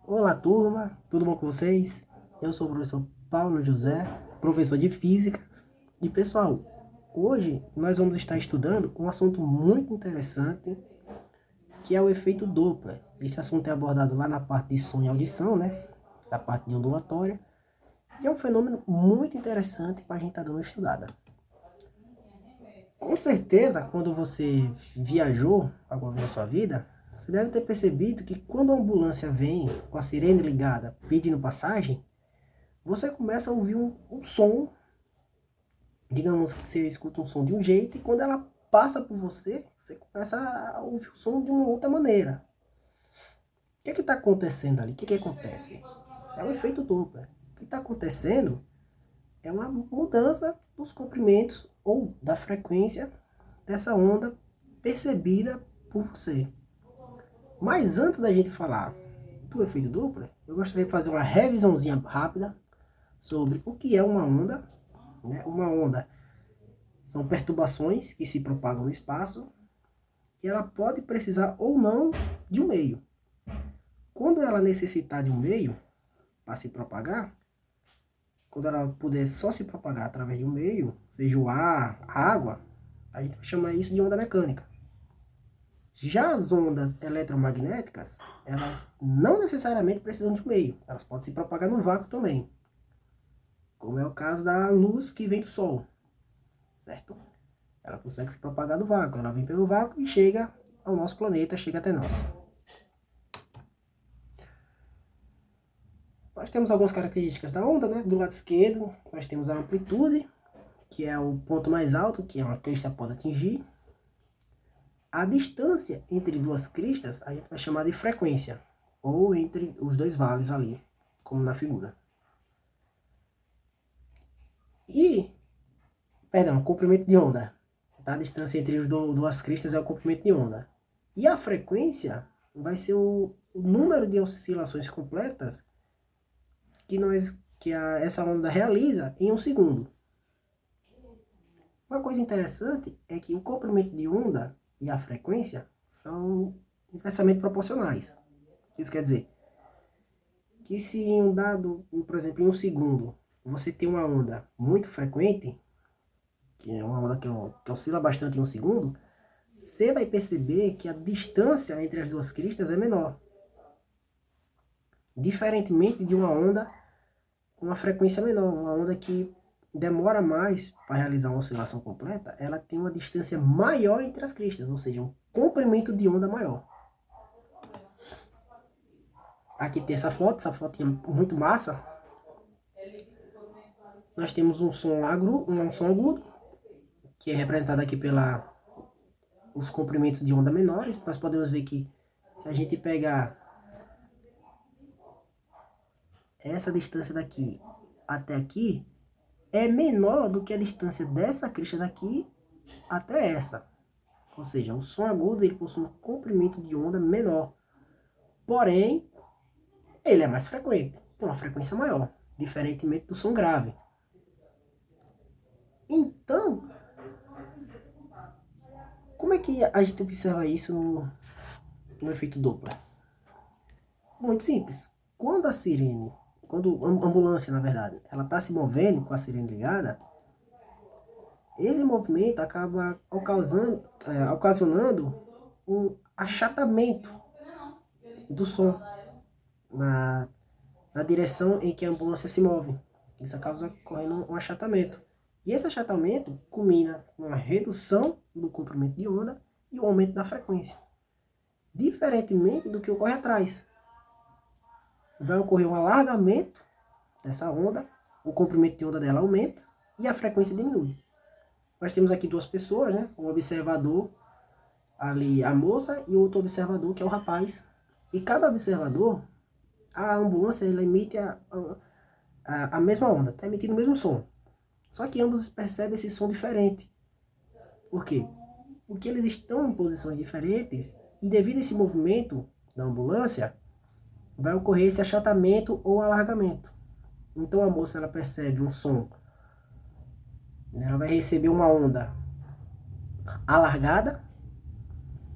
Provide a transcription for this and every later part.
Olá, turma, tudo bom com vocês? Eu sou o professor Paulo José, professor de Física. E pessoal, hoje nós vamos estar estudando um assunto muito interessante, que é o efeito Doppler. Esse assunto é abordado lá na parte de som e audição, né? Na parte de ondulatória. E é um fenômeno muito interessante para a gente estar dando uma estudada. Com certeza, quando você viajou alguma vez na sua vida, você deve ter percebido que quando a ambulância vem com a sirene ligada pedindo passagem, você começa a ouvir um som, digamos que você escuta um som de um jeito, e quando ela passa por você, você começa a ouvir o som de uma outra maneira. O que está acontecendo ali? O que acontece? É o efeito Doppler. O que está acontecendo é uma mudança dos comprimentos ou da frequência dessa onda percebida por você. Mas antes da gente falar do efeito Doppler, eu gostaria de fazer uma revisãozinha rápida sobre o que é uma onda. Uma onda são perturbações que se propagam no espaço e ela pode precisar ou não de um meio. Quando ela necessitar de um meio para se propagar, quando ela puder só se propagar através de um meio, seja o ar, a água, a gente vai chamar isso de onda mecânica. Já as ondas eletromagnéticas, elas não necessariamente precisam de um meio. Elas podem se propagar no vácuo também. Como é o caso da luz que vem do Sol. Certo? Ela consegue se propagar no vácuo. Ela vem pelo vácuo e chega ao nosso planeta, chega até nós. Nós temos algumas características da onda, né? Do lado esquerdo, nós temos a amplitude, que é o ponto mais alto que uma crista pode atingir. A distância entre duas cristas a gente vai chamar de frequência, ou entre os dois vales ali, como na figura. Comprimento de onda. Tá? A distância entre as duas cristas é o comprimento de onda. E a frequência vai ser o número de oscilações completas que essa onda realiza em um segundo. Uma coisa interessante é que o comprimento de onda e a frequência são inversamente proporcionais. Isso quer dizer que se em um dado, por exemplo, em um segundo, você tem uma onda muito frequente, que é uma onda que oscila bastante em um segundo, você vai perceber que a distância entre as duas cristas é menor. Diferentemente de uma onda com uma frequência menor, uma onda que demora mais para realizar uma oscilação completa, ela tem uma distância maior entre as cristas, ou seja, um comprimento de onda maior. Aqui tem essa foto é muito massa. Nós temos um som agudo, que é representado aqui os comprimentos de onda menores. Nós podemos ver que se a gente pegar essa distância daqui até aqui, é menor do que a distância dessa crista daqui até essa. Ou seja, o som agudo ele possui um comprimento de onda menor. Porém, ele é mais frequente, tem uma frequência maior, diferentemente do som grave. Então, como é que a gente observa isso no efeito Doppler? Muito simples. Quando a ambulância, na verdade, ela está se movendo com a sirene ligada, esse movimento acaba ocasionando um achatamento do som na direção em que a ambulância se move. Isso acaba ocorrendo um achatamento. E esse achatamento culmina numa redução do comprimento de onda e o aumento da frequência. Diferentemente do que ocorre atrás. Vai ocorrer um alargamento dessa onda, o comprimento de onda dela aumenta e a frequência diminui. Nós temos aqui duas pessoas, né? Um observador, ali a moça, e outro observador, que é o rapaz. E cada observador, a ambulância, ela emite a mesma onda, está emitindo o mesmo som. Só que ambos percebem esse som diferente. Por quê? Porque eles estão em posições diferentes e devido a esse movimento da ambulância, vai ocorrer esse achatamento ou alargamento. Então a moça ela percebe um som, ela vai receber uma onda alargada,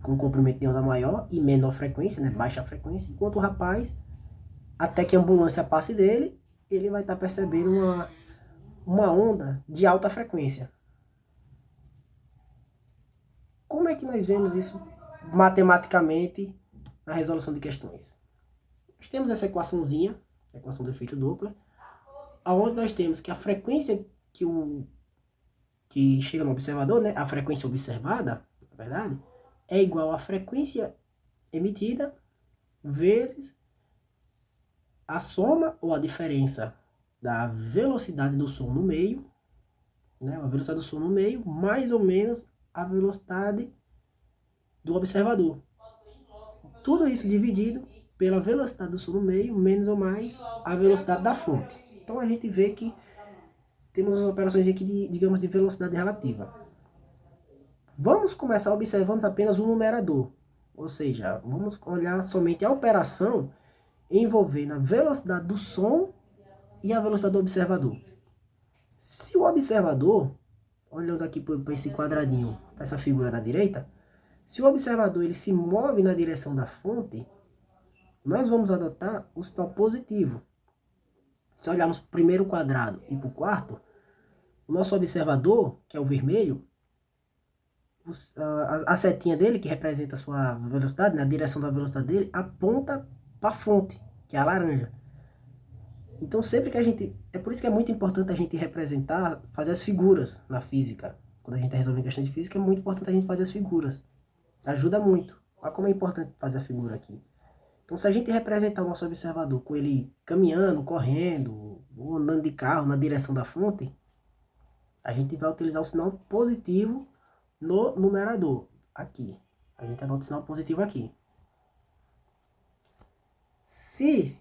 com comprimento de onda maior e menor frequência, né, baixa frequência, enquanto o rapaz até que a ambulância passe dele, ele vai estar percebendo uma onda de alta frequência. Como é que nós vemos isso matematicamente na resolução de questões? Nós temos essa equaçãozinha, a equação do efeito Doppler, onde nós temos que a frequência que chega no observador, né, a frequência observada, na verdade, é igual à frequência emitida vezes a soma ou a diferença da velocidade do som no meio, né, a velocidade do som no meio, mais ou menos a velocidade do observador. Tudo isso dividido pela velocidade do som no meio, menos ou mais a velocidade da fonte. Então a gente vê que temos as operações aqui de, digamos, de velocidade relativa. Vamos começar observando apenas o numerador. Ou seja, vamos olhar somente a operação envolvendo a velocidade do som e a velocidade do observador. Se o observador, olhando aqui para esse quadradinho, para essa figura da direita, se o observador ele se move na direção da fonte, nós vamos adotar o sinal positivo. Se olharmos para o primeiro quadrado e para o quarto, o nosso observador, que é o vermelho, a setinha dele, que representa a sua velocidade, né, a direção da velocidade dele, aponta para a fonte, que é a laranja. Então sempre que a gente... É por isso que é muito importante a gente representar, fazer as figuras na física. Quando a gente está resolvendo questão de física, é muito importante a gente fazer as figuras. Ajuda muito. Olha como é importante fazer a figura aqui. Então se a gente representar o nosso observador com ele caminhando, correndo, ou andando de carro na direção da fonte, a gente vai utilizar o sinal positivo no numerador. Aqui. A gente anota o sinal positivo aqui. Se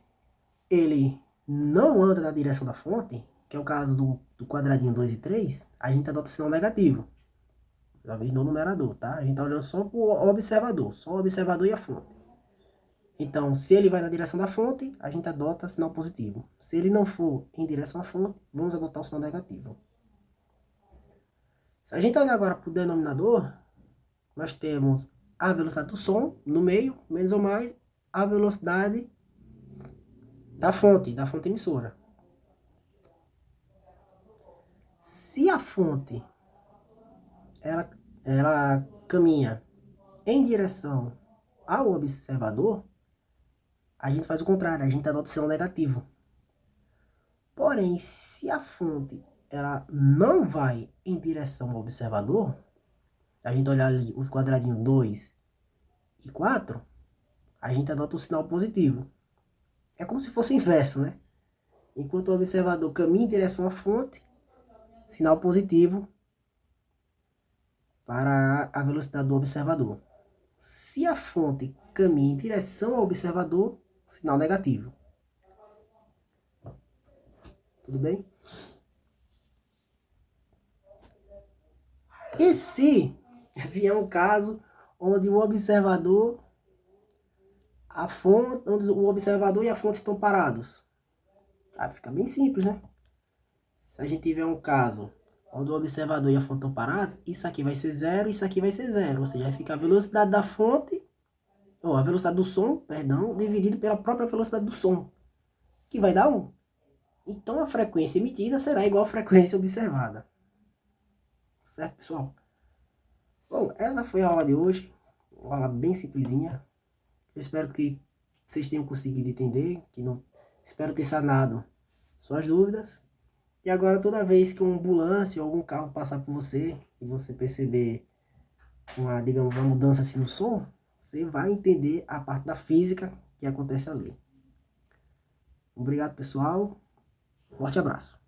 ele não anda na direção da fonte, que é o caso do quadradinho 2 e 3, a gente adota o sinal negativo. Já vez no numerador, tá? A gente tá olhando só para o observador. Só o observador e a fonte. Então, se ele vai na direção da fonte, a gente adota sinal positivo. Se ele não for em direção à fonte, vamos adotar o sinal negativo. Se a gente olhar agora para o denominador, nós temos a velocidade do som no meio, menos ou mais a velocidade da fonte emissora. Se a fonte ela caminha em direção ao observador, a gente faz o contrário, a gente adota o sinal negativo. Porém, se a fonte ela não vai em direção ao observador, a gente olhar ali os quadradinhos 2 e 4, a gente adota o sinal positivo. É como se fosse o inverso, né? Enquanto o observador caminha em direção à fonte, sinal positivo para a velocidade do observador. Se a fonte caminha em direção ao observador, sinal negativo. Tudo bem? E se vier um caso onde o observador, a fonte, onde o observador e a fonte estão parados? Fica bem simples, né? Se a gente tiver um caso onde o observador e a fonte estão parados, isso aqui vai ser zero, isso aqui vai ser zero. Ou seja, vai ficar a velocidade da fonte, ou a velocidade do som, perdão, dividido pela própria velocidade do som, que vai dar 1. Então a frequência emitida será igual à frequência observada. Certo, pessoal? Bom, essa foi a aula de hoje. Uma aula bem simplesinha. Eu espero que vocês tenham conseguido entender, espero ter sanado suas dúvidas. E agora, toda vez que uma ambulância ou algum carro passar por você e você perceber digamos, uma mudança assim no som, você vai entender a parte da física que acontece ali. Obrigado, pessoal. Forte abraço.